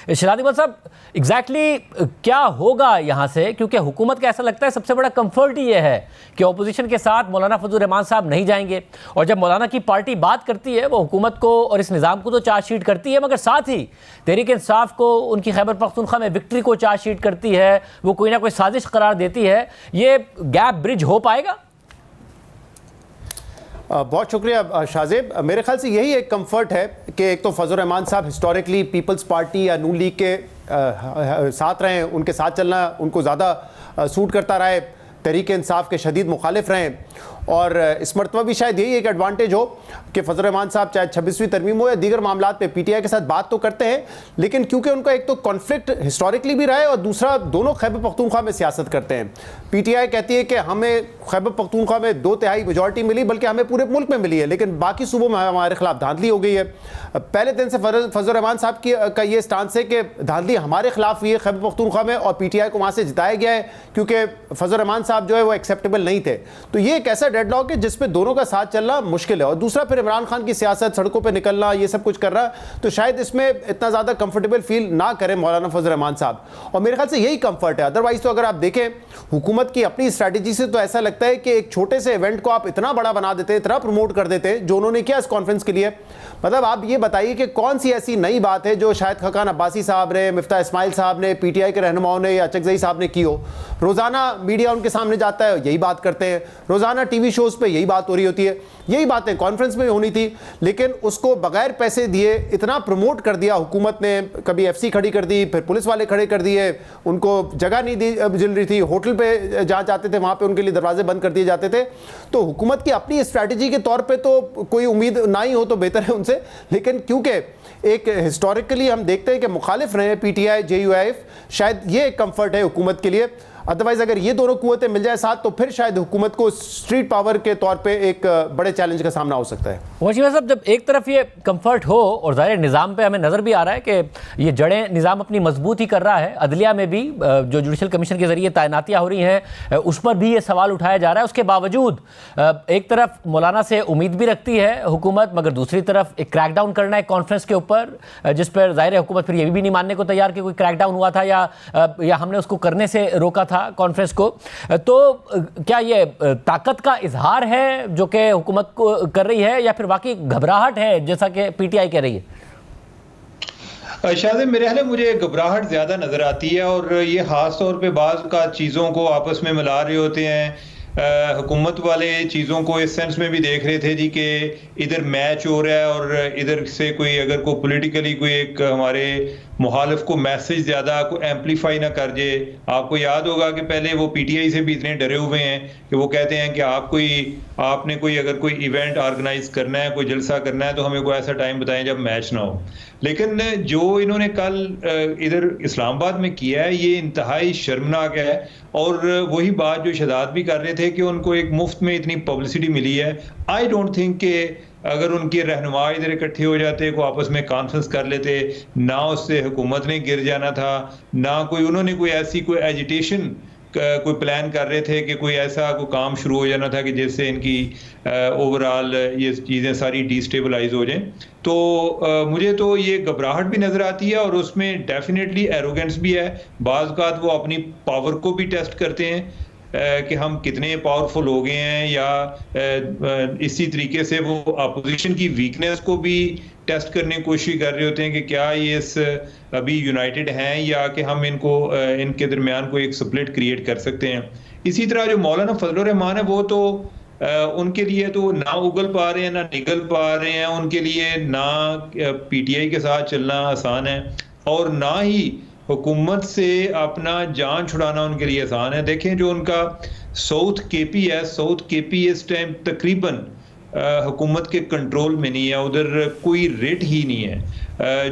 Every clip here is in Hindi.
शहजाद इकबाल साहब, एग्जैक्टली क्या होगा यहाँ से, क्योंकि हुकूमत का ऐसा लगता है सबसे बड़ा कंफर्ट ही ये है कि अपोजिशन के साथ मौलाना फजल रहमान साहब नहीं जाएंगे, और जब मौलाना की पार्टी बात करती है वो हुकूमत को और इस निज़ाम को तो चार्जशीट करती है, मगर साथ ही तहरीक इंसाफ को, उनकी खैबर पख्तूनख्वा में विक्ट्री को चार्जशीट करती है, वो कोई ना कोई साजिश करार देती है। ये गैप ब्रिज हो पाएगा? बहुत शुक्रिया शाहजेब। मेरे ख्याल से यही एक कंफर्ट है कि एक तो फजल रहमान साहब हिस्टोरिकली पीपल्स पार्टी या नून लीग के साथ रहे, उनके साथ चलना उनको ज़्यादा सूट करता रहा है, तहरीक इंसाफ के शदीद मुखालिफ रहे, और इस मरतबा भी शायद यही एक एडवांटेज हो कि फजल रहमान साहब चाहे 26वीं तरमीम हो या दीगर मामला पे पीटीआई के साथ बात तो करते हैं, लेकिन क्योंकि उनका एक तो कॉन्फ्लिक्ट हिस्टोरिकली भी रहा है और दूसरा दोनों खैबर पख्तूनख्वा में सियासत करते हैं। पीटीआई कहती है कि हमें खैबर पख्तूनख्वा में 2/3 मेजॉरिटी मिली, बल्कि हमें पूरे मुल्क में मिली है, लेकिन बाकी सूबों में हमारे खिलाफ धांधली हो गई है। पहले दिन से फजल रहमान साहब का ये स्टांस है कि धांधली हमारे खिलाफ हुई है खैबर पख्तूनख्वा में, और पीटीआई को वहाँ से जिताया गया है क्योंकि फजल रहमान साहब जो है वो एक्सेप्टेबल नहीं थे। तो ये एक ऐसा डेडलॉक है जिसपे दोनों का साथ चलना मुश्किल है, और दूसरा फिर इमरान खान की सियासत, सड़कों पे निकलना, ये सब कुछ कर रहा, तो शायद इसमें इतना ज़्यादा कंफर्टेबल फील ना करें मौलाना फजल रहमान साहब, और मेरे ख्याल से यही कंफर्ट है। अदरवाइज तो अगर आप देखें हुकूमत की अपनी स्ट्रैटेजी से तो ऐसा लगता है कि एक छोटे से इवेंट को आप इतना बड़ा बना देते हैं, इतना प्रमोट कर देते हैं, जो उन्होंने किया इस कॉन्फ्रेंस के लिए। मतलब आप ये बताइए कि कौन सी ऐसी नई बात है जो शायद खकान अब्बासी साहब ने, मिफ्ता इस्माइल साहब ने, पीटीआई के रहनुमाओं ने या चकजई साहब ने की हो। रोज़ाना मीडिया उनके सामने जाता है, यही बात करते हैं, रोज़ाना टीवी शोज़ पे यही बात हो रही होती है, यही बातें कॉन्फ्रेंस में होनी थी, लेकिन उसको बगैर पैसे दिए इतना प्रमोट कर दिया हुकूमत ने। कभी एफसी खड़ी कर दी, फिर पुलिस वाले खड़े कर दिए, उनको जगह नहीं दी मिल रही थी, होटल पे जहाँ जाते थे वहाँ पे उनके लिए दरवाजे बंद कर दिए जाते थे। तो हुकूमत की अपनी स्ट्रैटेजी के तौर पे तो कोई उम्मीद ना ही हो तो बेहतर है उनसे, लेकिन क्योंकि एक हिस्टोरिकली हम देखते हैं कि मुखालिफ रहे पीटीआई जेयूआईएफ, शायद ये एक कंफर्ट है हुकूमत के लिए। अदरवाइज अगर ये दोनों कुव्वतें मिल जाए साथ, तो फिर शायद हुकूमत को स्ट्रीट पावर के तौर पे एक बड़े चैलेंज का सामना हो सकता है। वशीम साहब, जब एक तरफ ये कंफर्ट हो और ज़ाहिर निज़ाम पे हमें नज़र भी आ रहा है कि ये जड़ें निज़ाम अपनी मजबूत ही कर रहा है, अदलिया में भी जो जुडिशल कमीशन के ज़रिए तैनातियाँ हो रही हैं उस पर भी ये सवाल उठाया जा रहा है। उसके बावजूद एक तरफ मौलाना से उम्मीद भी रखती है हुकूमत, मगर दूसरी तरफ एक क्रैकडाउन करना है कॉन्फ्रेंस के ऊपर, जिस पर ज़ाहिर हुकूमत फिर ये भी नहीं मानने को तैयार कि कोई क्रैकडाउन हुआ था या हमने उसको करने से रोका था कॉन्फ्रेंस को। तो क्या ये ताकत का इजहार है जो कि हुकूमत को कर रही है, या फिर वाकई घबराहट है जैसा कि पीटीआई कह रही है? शायद मेरे ख्याल मुझे घबराहट ज्यादा नजर आती है, और ये खास तौर पे बाज़ का चीज़ों को आपस में मिला रहे होते हैं। हुकूमत वाले चीज़ों को इस सेंस में भी देख रहे थे जी कि इधर मैच हो रहा है, और इधर से कोई अगर कोई पॉलिटिकली कोई एक हमारे मुखालिफ को मैसेज ज़्यादा को एम्पलीफाई ना कर जाए। आपको याद होगा कि पहले वो पीटीआई से भी इतने डरे हुए हैं कि वो कहते हैं कि आपने कोई अगर कोई इवेंट ऑर्गेनाइज करना है, कोई जलसा करना है, तो हमें कोई ऐसा टाइम बताएं जब मैच ना हो। लेकिन जो इन्होंने कल इधर इस्लामाबाद में किया है, ये इंतहाई शर्मनाक है, और वही बात जो शहजाद भी कर रहे थे कि उनको एक मुफ्त में इतनी पब्लिसिटी मिली है। आई डोंट थिंक कि अगर उनके रहनुमा इधर इकट्ठे हो जाते, को आपस में कॉन्फ्रेंस कर लेते, ना उससे हुकूमत ने गिर जाना था, ना कोई उन्होंने कोई ऐसी कोई एजिटेशन कोई प्लान कर रहे थे कि कोई ऐसा कोई काम शुरू हो जाना था कि जिससे इनकी ओवरऑल ये चीज़ें सारी डिस्टेबलाइज हो जाएं। तो मुझे तो ये घबराहट भी नज़र आती है, और उसमें डेफिनेटली एरोगेंस भी है। बाज़ औक़ात वो अपनी पावर को भी टेस्ट करते हैं कि हम कितने पावरफुल हो गए हैं, या इसी तरीके से वो अपोजिशन की वीकनेस को भी टेस्ट करने की कोशिश कर रहे होते हैं कि क्या ये अभी यूनाइटेड हैं, या कि हम इनके दरमियान को एक स्प्लिट क्रिएट कर सकते हैं। इसी तरह जो मौलाना फजल रहमान है, वो तो उनके लिए तो ना उगल पा रहे हैं ना निगल पा रहे हैं, उनके लिए ना पीटीआई के साथ चलना आसान है, और ना ही हुकूमत से अपना जान छुड़ाना उनके लिए आसान है। देखें जो उनका साउथ केपी है, साउथ केपी इस टाइम तकरीबन हुकूमत के कंट्रोल में नहीं है, उधर कोई रेट ही नहीं है।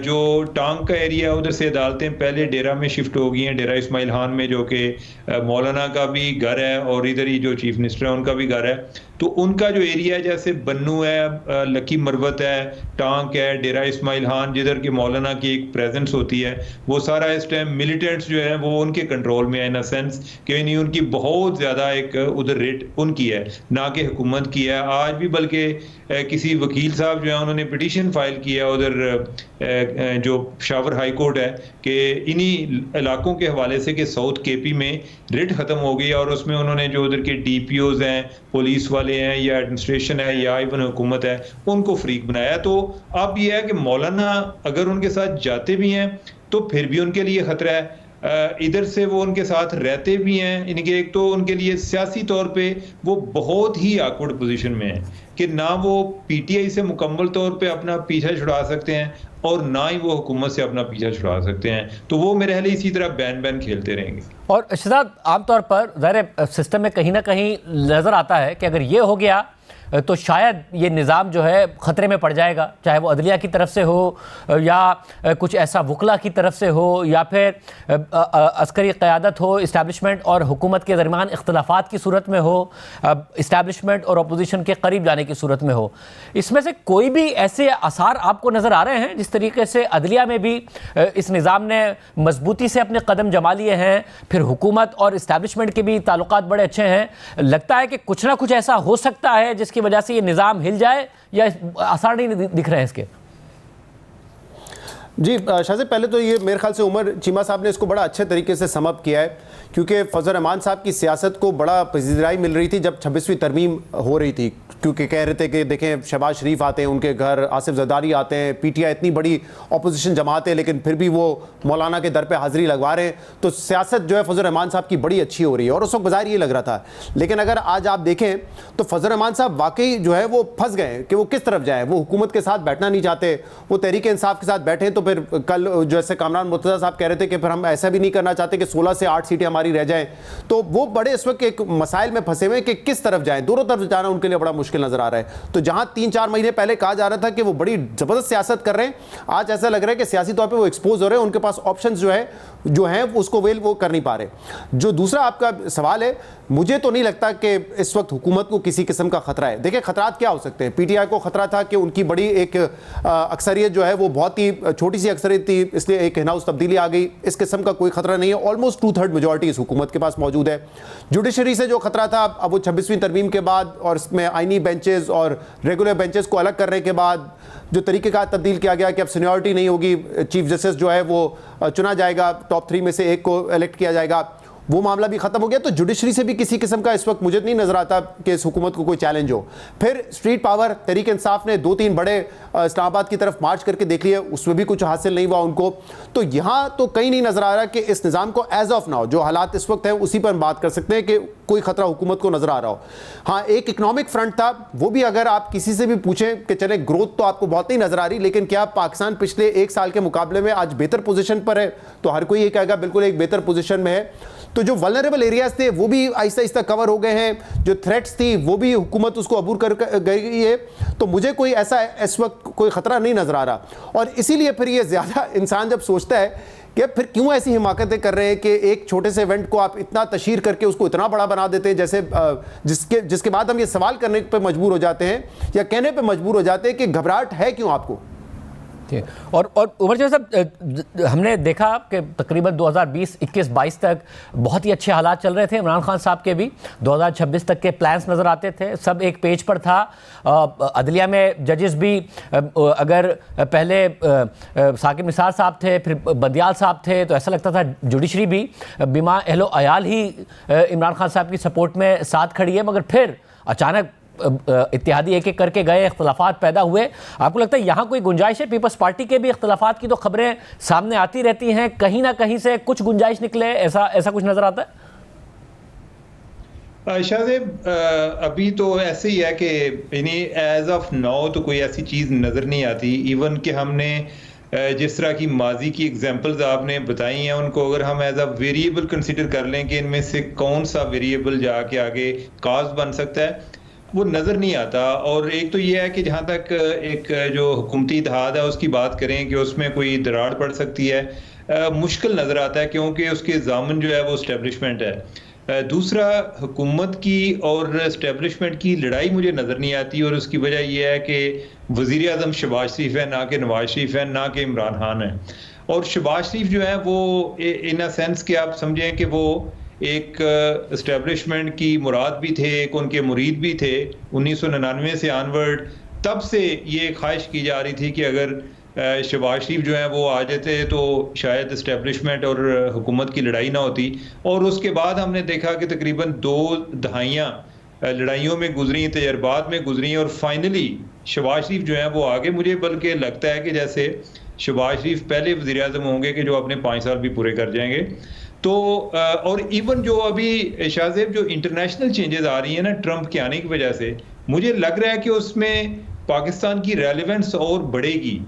जो टांग का एरिया है उधर से अदालतें पहले डेरा में शिफ्ट हो गई हैं, डेरा इस्माइल खान में, जो कि मौलाना का भी घर है और इधर ही जो चीफ मिनिस्टर है उनका भी घर है। तो उनका जो एरिया जैसे बन्नू है, लकी मरवत है, टांक है, डेरा इस्माइल खान जिधर के मौलाना की एक प्रेजेंस होती है, वो सारा इस टाइम मिलिटेंट्स जो है वो उनके कंट्रोल में है, इन अ सेंस कि नहीं उनकी बहुत ज़्यादा एक उधर रेट उनकी है ना कि हुकूमत की है। आज भी बल्कि किसी वकील साहब जो है उन्होंने पिटीशन फाइल किया उधर जो पेशावर हाई कोर्ट है कि इन्हीं इलाकों के हवाले से कि साउथ केपी में रेट ख़त्म हो गई, और उसमें उन्होंने जो उधर के DPOs हैं, पुलिस वाले हैं या एडमिनिस्ट्रेशन है या इवन हुकूमत है, उनको फ्रीक बनाया। तो अब यह है कि मौलाना अगर उनके साथ जाते भी हैं तो फिर भी उनके लिए खतरा है। इधर से वो उनके साथ रहते भी हैं, इनके एक तो उनके लिए सियासी तौर पे वो बहुत ही ऑकवर्ड पोजीशन में है कि ना वो PTI से मुकम्मल तौर पे अपना पीछा छुड़ा सकते हैं और ना ही वो हुकूमत से अपना पीछा छुड़ा सकते हैं। तो वो मेरे ख्याल इसी तरह बैन बैन खेलते रहेंगे। और शहजाद, आमतौर पर ज़ाहिर सिस्टम में कहीं ना कहीं नज़र आता है कि अगर ये हो गया तो शायद ये निज़ाम जो है ख़तरे में पड़ जाएगा, चाहे वो अदलिया की तरफ से हो या कुछ ऐसा वकला की तरफ से हो या फिर अस्करी क़यादत हो, इस्टेब्लिशमेंट और हुकूमत के दरमियान इख्तलाफात की सूरत में हो, इस्टेब्लिशमेंट और अपोजिशन के करीब जाने की सूरत में हो। इसमें से कोई भी ऐसे आसार आपको नज़र आ रहे हैं जिस तरीके से अदलिया में भी इस निज़ाम ने मजबूती से अपने कदम जमा लिए हैं, फिर हुकूमत और इस्टेब्लिशमेंट के भी ताल्लुकात बड़े अच्छे हैं, लगता है कि कुछ ना कुछ ऐसा हो सकता है जिसकी वजह से ये निज़ाम हिल जाए, या आसार नहीं दिख रहे हैं इसके? जी शाहज़ेब, पहले तो ये मेरे ख्याल से उमर चीमा साहब ने इसको बड़ा अच्छे तरीके से समअप किया है, क्योंकि फजल रहमान साहब की सियासत को बड़ा पजीराई मिल रही थी जब 26वीं तरमीम हो रही थी, क्योंकि कह रहे थे कि देखें शहबाज शरीफ आते हैं उनके घर, आसिफ जरदारी आते हैं, PTI इतनी बड़ी अपोजिशन जमात है लेकिन फिर भी वो मौलाना के दर पे हाज़िरी लगवा रहे हैं, तो सियासत जो है फजल रहमान साहब की बड़ी अच्छी हो रही है और उस वक्त बाज़ाहिर ये लग रहा था। लेकिन अगर आज आप देखें तो फजल रहमान साहब वाकई जो है वो फंस गए कि वो किस तरफ जाएँ। वो हुकूमत के साथ बैठना नहीं चाहते, वो तहरीक इंसाफ के साथ बैठे, तो फिर कल जैसे कामरान मुर्तज़ा साहब कह रहे थे कि फिर हम ऐसा भी नहीं करना चाहते कि 16 से 8 सीटें हमारी रह जाएं, तो वो बड़े इस वक्त एक मसाइल में फंसे हुए कि किस तरफ जाएं, दोनों तरफ जाना उनके लिए बड़ा मुश्किल नजर आ रहा है। तो जहां 3-4 महीने पहले कहा जा रहा था कि वो बड़ी जबरदस्त सियासत कर रहे हैं, आज ऐसा लग रहा है कि सियासी तौर पर वो एक्सपोज हो रहे हैं, उनके पास ऑप्शन जो है उसको वो कर नहीं पा रहे। जो दूसरा आपका सवाल है, मुझे तो नहीं लगता कि इस वक्त हुकूमत को किसी किस्म का खतरा है। देखिए खतरात क्या हो सकते हैं, PTI को खतरा था कि उनकी बड़ी एक अक्सरियत जो है वो बहुत ही छोटी सी अक्सरियत थी, इसलिए एक हिनाउस तब्दीली आ गई। इस किस्म का कोई खतरा नहीं है, ऑलमोस्ट 2/3 मेजॉरिटी इस हुकूमत के पास मौजूद है। जुडिशरी से जो खतरा था, अब वो 26वीं तरमीम के बाद और इसमें आइनी बेंचेस और रेगुलर बेंचेस को अलग करने के बाद जो तरीक़ेकार तब्दील किया गया कि अब सीनियरिटी नहीं होगी, चीफ जस्टिस जो है वो चुना जाएगा, टॉप 3 में से एक को इलेक्ट किया जाएगा, वो मामला भी खत्म हो गया। तो जुडिशरी से भी किसी किस्म का इस वक्त मुझे नहीं नजर आता कि इस हुकूमत को कोई चैलेंज हो। फिर स्ट्रीट पावर, तहरीक इंसाफ ने 2-3 बड़े इस्लामाबाद की तरफ मार्च करके देख लिए, उसमें भी कुछ हासिल नहीं हुआ उनको। तो यहाँ तो कहीं नहीं नजर आ रहा कि इस निज़ाम को एज ऑफ नाउ जो हालात इस वक्त है उसी पर हम बात कर सकते हैं कि कोई खतरा हुकूमत को नजर आ रहा हो। हाँ, एक इकोनॉमिक फ्रंट था, वो भी अगर आप किसी से भी पूछें कि चले ग्रोथ तो आपको बहुत नहीं नजर आ रही, लेकिन क्या पाकिस्तान पिछले 1 साल के मुकाबले में आज बेहतर पोजीशन पर है, तो हर कोई ये कहेगा बिल्कुल एक बेहतर पोजीशन में है। तो जो वल्नरेबल एरियाज थे वो भी आहिस्ता आहिस्ता कवर हो गए हैं, जो थ्रेट्स थी वो भी हुकूमत उसको अबूर कर गई है। तो मुझे कोई ऐसा इस वक्त कोई खतरा नहीं नजर आ रहा। और इसीलिए फिर ये ज्यादा इंसान जब सोचता है कि फिर क्यों ऐसी हिमाकतें कर रहे हैं कि एक छोटे से इवेंट को आप इतना तशहीर करके उसको इतना बड़ा बना देते हैं, जैसे जिसके बाद हम ये सवाल करने पर मजबूर हो जाते हैं या कहने पर मजबूर हो जाते हैं कि घबराहट है क्यों आपको। और उमर साहब, हमने देखा कि तकरीबन 2020, 21, 22 तक बहुत ही अच्छे हालात चल रहे थे इमरान खान साहब के भी, 2026 तक के प्लान्स नज़र आते थे, सब एक पेज पर था। अदलिया में जजेस भी अगर पहले साकिब निसार साहब थे, फिर बंदियाल साहब थे, तो ऐसा लगता था जुडिशरी भी बिमा अहलो अयाल ही इमरान खान साहब की सपोर्ट में साथ खड़ी है, मगर फिर अचानक इत्तेहादी एक एक करके गए, इख्तलाफात पैदा हुए। आपको लगता है यहाँ कोई गुंजाइश है? पीपल्स पार्टी के भी इख्तलाफात की तो खबरें सामने आती रहती हैं, कहीं ना कहीं से कुछ गुंजाइश निकले, ऐसा कुछ नजर आता है? शाहज़ेब, अभी तो ऐसे ही है कि एज ऑफ नाउ तो कोई ऐसी चीज़ नज़र नहीं आती। इवन कि हमने जिस तरह की माजी की एग्जांपल्स आपने बताई हैं, उनको अगर हम एज अ वेरिएबल कंसिडर कर लें कि इनमें से कौन सा वेरिएबल जाके आगे काज बन सकता है, वो नज़र नहीं आता। और एक तो ये है कि जहाँ तक एक जो हुकूमती इत्तेहाद है उसकी बात करें कि उसमें कोई दरार पड़ सकती है, मुश्किल नज़र आता है, क्योंकि उसके ज़ामन जो है वो इस्टेब्लिशमेंट है। दूसरा, हुकूमत की और एस्टेब्लिशमेंट की लड़ाई मुझे नज़र नहीं आती, और उसकी वजह यह है कि वज़ीर आज़म शहबाज शरीफ है, ना कि नवाज शरीफ है, ना कि इमरान खान है। और शहबाज शरीफ जो है वो इन अ सेंस कि आप समझें कि वो एक एस्टेब्लिशमेंट की मुराद भी थे, एक उनके मुरीद भी थे। 1999 से ऑनवर्ड तब से ये ख्वाहिश की जा रही थी कि अगर शहबाज शरीफ जो है वो आ जाते तो शायद इस्टेब्लिशमेंट और हुकूमत की लड़ाई ना होती। और उसके बाद हमने देखा कि तकरीबन 2 दहाइयाँ लड़ाइयों में गुजरी, तजर्बात में गुजरी, और फाइनली शहबाज शरीफ जो है वो आगे। मुझे बल्कि लगता है कि जैसे शहबाज शरीफ पहले वज़ीर आज़म होंगे कि जो अपने 5 साल भी पूरे कर जाएंगे। तो और इवन जो अभी शाहजेब जो इंटरनेशनल चेंजेस आ रही हैं ना ट्रंप के आने की वजह से, मुझे लग रहा है कि उसमें पाकिस्तान की रेलेवेंस और बढ़ेगी।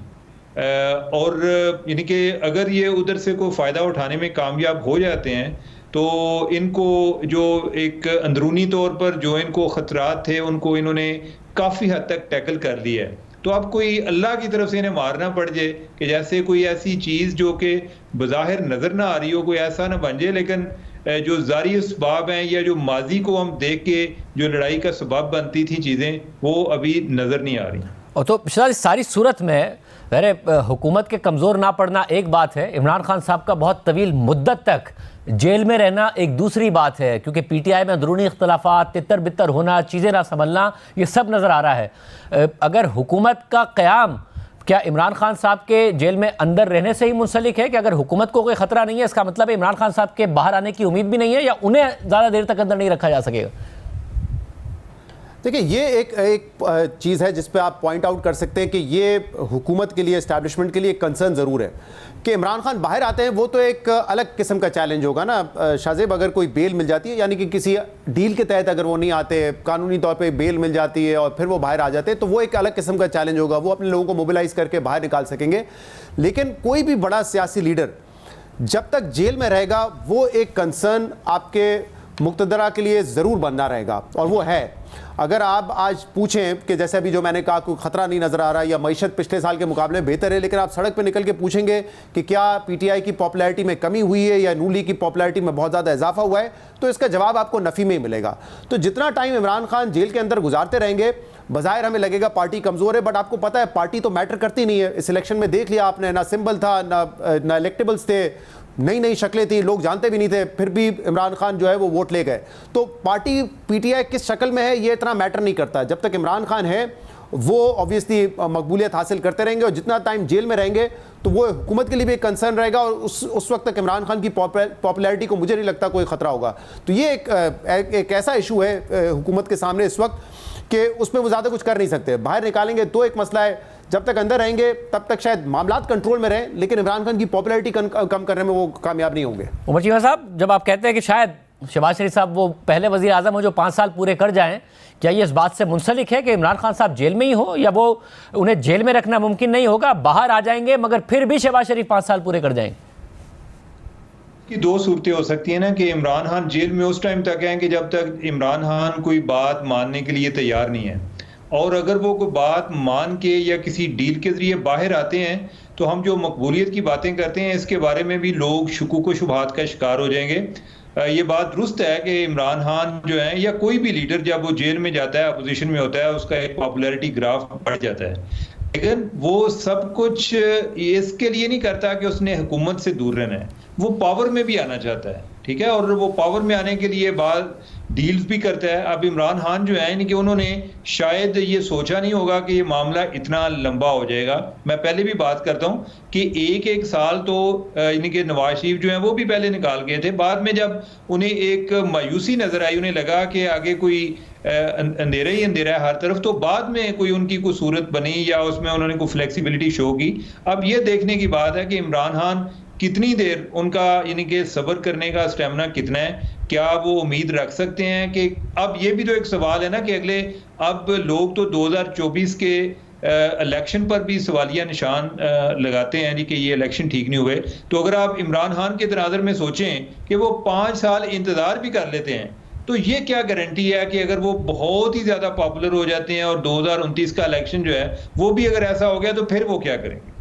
और यानी कि अगर ये उधर से कोई फ़ायदा उठाने में कामयाब हो जाते हैं तो इनको जो एक अंदरूनी तौर पर जो इनको ख़तरात थे उनको इन्होंने काफ़ी हद तक टैकल कर लिया है। तो अब कोई अल्लाह की तरफ से इन्हें मारना पड़ जाए कि जैसे कोई ऐसी चीज़ जो कि बज़ाहिर नज़र ना आ रही हो, कोई ऐसा ना बन जाए, लेकिन जो ज़ारी असबाब हैं या जो माजी को हम देख के जो लड़ाई का सबब बनती थी चीज़ें, वो अभी नज़र नहीं आ रही। और तो शायद इस सारी सूरत में अरे हुकूमत के कमज़ोर ना पड़ना एक बात है, इमरान खान साहब का बहुत तवील मुद्दत तक जेल में रहना एक दूसरी बात है, क्योंकि पीटीआई में अंदरूनी इख्तलाफात, तितर बितर होना, चीज़ें ना संभलना, ये सब नज़र आ रहा है। अगर हुकूमत का क़याम क्या इमरान खान साहब के जेल में अंदर रहने से ही मुंसलिक है कि अगर हुकूमत को कोई ख़तरा नहीं है इसका मतलब है इमरान खान साहब के बाहर आने की उम्मीद भी नहीं है, या उन्हें ज़्यादा देर तक अंदर नहीं रखा जा सकेगा? देखिए, ये एक चीज़ है जिस पे आप पॉइंट आउट कर सकते हैं कि ये हुकूमत के लिए, एस्टैब्लिशमेंट के लिए एक कंसर्न ज़रूर है कि इमरान खान बाहर आते हैं, वो तो एक अलग किस्म का चैलेंज होगा ना शाहजेब। अगर कोई बेल मिल जाती है, यानी कि किसी डील के तहत अगर वो नहीं आते, कानूनी तौर पे बेल मिल जाती है और फिर वो बाहर आ जाते हैं, तो वो एक अलग किस्म का चैलेंज होगा, वो अपने लोगों को मोबिलाइज करके बाहर निकाल सकेंगे। लेकिन कोई भी बड़ा सियासी लीडर जब तक जेल में रहेगा, वो एक कंसर्न आपके मुक़्तदरा के लिए ज़रूर बनना रहेगा, और वो है। अगर आप आज पूछें कि जैसे अभी जो मैंने कहा कोई ख़तरा नहीं नज़र आ रहा या मईशत पिछले साल के मुकाबले बेहतर है, लेकिन आप सड़क पे निकल के पूछेंगे कि क्या पीटीआई की पॉपुलैरिटी में कमी हुई है या नून लीग की पॉपुलैरिटी में बहुत ज़्यादा इजाफा हुआ है, तो इसका जवाब आपको नफ़ी में ही मिलेगा। तो जितना टाइम इमरान खान जेल के अंदर गुजारते रहेंगे, बज़ाहिर हमें लगेगा पार्टी कमज़ोर है, बट आपको पता है पार्टी तो मैटर करती नहीं है। इस इलेक्शन में देख लिया आपने, ना सिंबल था, ना इलेक्टेबल्स थे, नई नई शक्लें थी, लोग जानते भी नहीं थे, फिर भी इमरान खान जो है वो वोट ले गए। तो पार्टी पीटीआई किस शक्ल में है ये इतना मैटर नहीं करता। जब तक इमरान खान है वो ऑब्वियसली मकबूलियत हासिल करते रहेंगे, और जितना टाइम जेल में रहेंगे तो वो हुकूमत के लिए भी एक कंसर्न रहेगा, और उस वक्त तक इमरान खान की पॉपुलैरिटी को मुझे नहीं लगता कोई ख़तरा होगा। तो ये एक ऐसा इशू है हुकूमत के सामने इस वक्त कि उसमें वो ज़्यादा कुछ कर नहीं सकते। बाहर निकालेंगे तो एक मसला है, जब तक अंदर रहेंगे तब तक शायद मामलात कंट्रोल में रहें, लेकिन इमरान खान की पॉपुलैरिटी कम करने में वो कामयाब नहीं होंगे। उमर चीमा साहब, जब आप कहते हैं कि शायद शहबाज शरीफ साहब वो पहले वज़ीर आज़म हो जो 5 साल पूरे कर जाएं, क्या ये इस बात से मुंसलिक है कि इमरान खान साहब जेल में ही हो, या वो उन्हें जेल में रखना मुमकिन नहीं होगा, बाहर आ जाएंगे मगर फिर भी शहबाज शरीफ 5 साल पूरे कर जाएंगे? कि 2 सूरतें हो सकती हैं ना, कि इमरान खान जेल में उस टाइम तक हैं कि जब तक इमरान खान कोई बात मानने के लिए तैयार नहीं है, और अगर वो कोई बात मान के या किसी डील के ज़रिए बाहर आते हैं तो हम जो मकबूलियत की बातें करते हैं इसके बारे में भी लोग शुकूक व शुबहात का शिकार हो जाएंगे। ये बात दुरुस्त है कि इमरान खान जो है या कोई भी लीडर जब वो जेल में जाता है, अपोजिशन में होता है, उसका एक पॉपुलैरिटी ग्राफ बढ़ जाता है, लेकिन वो सब कुछ इसके लिए नहीं करता कि उसने हुकूमत से दूर रहना है, वो पावर में भी आना चाहता है, ठीक है, और वो पावर में आने के लिए बाद डील्स भी करता है। अब इमरान खान जो है, यानी कि उन्होंने शायद ये सोचा नहीं होगा कि ये मामला इतना लंबा हो जाएगा। मैं पहले भी बात करता हूँ कि एक साल तो यानी कि नवाज शरीफ जो है वो भी पहले निकाल गए थे, बाद में जब उन्हें एक मायूसी नजर आई, उन्हें लगा कि आगे कोई अंधेरा ही अंधेरा है हर तरफ, तो बाद में कोई उनकी कोई सूरत बनी या उसमें उन्होंने कोई फ्लेक्सिबिलिटी शो की। अब ये देखने की बात है कि इमरान खान कितनी देर उनका यानी कि सब्र करने का स्टेमिना कितना है, क्या वो उम्मीद रख सकते हैं कि अब ये भी तो एक सवाल है ना कि अगले अब लोग तो 2024 के इलेक्शन पर भी सवालिया निशान लगाते हैं कि ये इलेक्शन ठीक नहीं हुए। तो अगर आप इमरान खान के तनाज़ुर में सोचें कि वो 5 साल इंतज़ार भी कर लेते हैं, तो ये क्या गारंटी है कि अगर वो बहुत ही ज़्यादा पॉपुलर हो जाते हैं और 2029 का इलेक्शन जो है वो भी अगर ऐसा हो गया तो फिर वो क्या करेंगे?